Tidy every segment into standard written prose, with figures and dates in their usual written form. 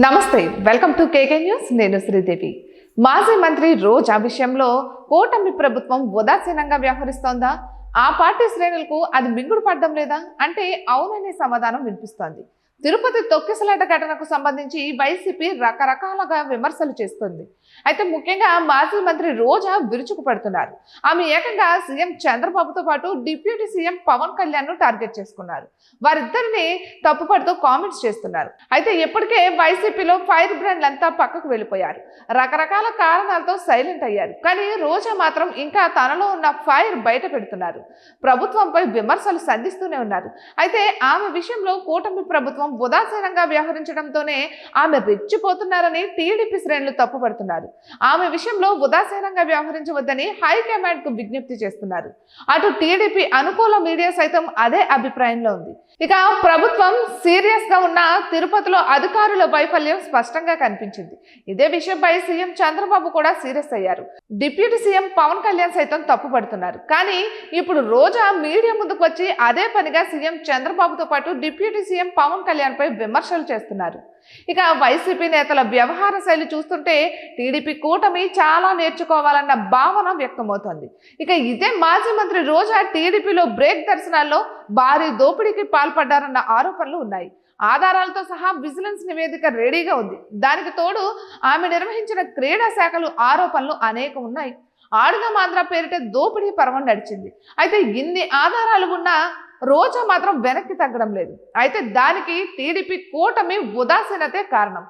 నమస్తే, welcome to KK news. నేను శ్రీదేవి. మాజీ మంత్రి రోజా విషయంలో కూటమి ప్రభుత్వం ఉదాసీనంగా వ్యవహరిస్తోందా? ఆ పార్టీ శ్రేణులకు అది మింగుడు పడడం లేదా అంటే అవుననే సమాధానం వినిపిస్తోంది. తిరుపతి తొక్కిసలాట ఘటనకు సంబంధించి వైసీపీ రకరకాలుగా విమర్శలు చేస్తుంది. అయితే ముఖ్యంగా మాజీ మంత్రి రోజా విరుచుకుపడుతున్నారు. ఆమె ఏకంగా సీఎం చంద్రబాబుతో పాటు డిప్యూటీ సీఎం పవన్ కళ్యాణ్ ను టార్గెట్ చేసుకున్నారు. వారిద్దరిని తప్పుపడుతూ కామెంట్స్ చేస్తున్నారు. అయితే ఇప్పటికే వైసీపీలో ఫైర్ బ్రాండ్లంతా పక్కకు వెళ్ళిపోయారు. రకరకాల కారణాలతో సైలెంట్ అయ్యారు. కానీ రోజా మాత్రం ఇంకా తనలో ఉన్న ఫైర్ బయట పెడుతున్నారు. ప్రభుత్వంపై విమర్శలు సంధిస్తూనే ఉన్నారు. అయితే ఆమె విషయంలో కూటమి ప్రభుత్వం ఉదాసీనంగా వ్యవహరించడంతోనే ఆమె రెచ్చిపోతున్నారని టీడీపీ శ్రేణులు తప్పుపడుతున్నారు. ఆమె విషయంలో ఉదాసీనంగా వ్యవహరించవద్దని హైకమాండ్ కు విజ్ఞప్తి చేస్తున్నారు. అటు టీడీపీ అనుకూల మీడియా సైతం అదే అభిప్రాయంలో ఉంది. ఇక ప్రభుత్వం సీరియస్ గా ఉన్న తిరుపతిలో అధికారుల వైఫల్యం స్పష్టంగా కనిపించింది. ఇదే విషయంపై సీఎం చంద్రబాబు కూడా సీరియస్ అయ్యారు. డిప్యూటీ సీఎం పవన్ కళ్యాణ్ సైతం తప్పుపడుతున్నారు. కానీ ఇప్పుడు రోజా మీడియా ముందుకు వచ్చి అదే పనిగా సీఎం చంద్రబాబుతో పాటు డిప్యూటీ సీఎం పవన్ కళ్యాణ్ పై విమర్శలు చేస్తున్నారు. ఇక వైసీపీ నేతల వ్యవహార శైలి చూస్తుంటే టీడీపీ కూటమి చాలా నేర్చుకోవాలన్న భావన వ్యక్తమవుతోంది. ఇక ఇదే మాజీ మంత్రి రోజా టీడీపీలో బ్రేక్ దర్శనాల్లో భారీ దోపిడీకి పాల్పడ్డారన్న ఆరోపణలు ఉన్నాయి. ఆధారాలతో సహా విజిలెన్స్ నివేదిక రెడీగా ఉంది. దానికి తోడు ఆమె నిర్వహించిన క్రీడా శాఖలు ఆరోపణలు అనేకం ఉన్నాయి. ఆడుదాం ఆంధ్ర పేరిట దోపిడీ పర్వం నడిచింది. అయితే ఇన్ని ఆధారాలు ఉన్నా రోజా మాత్రం వెనక్కి తగ్గడం లేదు. అయితే దానికి టీడీపీ కూటమి ఉదాసీనతే కారణం.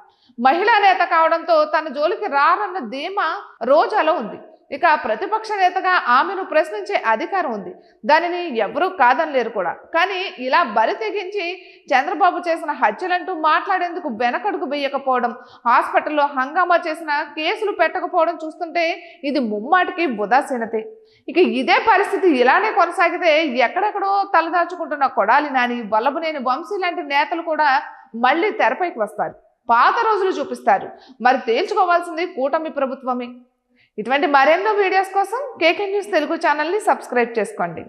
మహిళా నేత కావడంతో తన జోలికి రారన్న ధీమా రోజాలో ఉంది. ఇక ప్రతిపక్ష నేతగా ఆమెను ప్రశ్నించే అధికారం ఉంది. దానిని ఎవరూ కాదనలేరు కూడా. కానీ ఇలా బరి తెగించి చంద్రబాబు చేసిన హత్యలంటూ మాట్లాడేందుకు వెనకడుగు వేయకపోవడం, హాస్పిటల్లో హంగామా చేసిన కేసులు పెట్టకపోవడం చూస్తుంటే ఇది ముమ్మాటికి ఉదాసీనతే. ఇక ఇదే పరిస్థితి ఇలానే కొనసాగితే ఎక్కడెక్కడో తలదాచుకుంటున్న కొడాలి నాని, వల్లభనేని వంశీ లాంటి నేతలు కూడా మళ్ళీ తెరపైకి వస్తారు. పాత రోజులు చూపిస్తారు. మరి తేల్చుకోవాల్సింది కూటమి ప్రభుత్వమే. ఇటువంటి మరెన్నో వీడియోస్ కోసం కేకే న్యూస్ తెలుగు ఛానల్ని సబ్స్క్రైబ్ చేసుకోండి.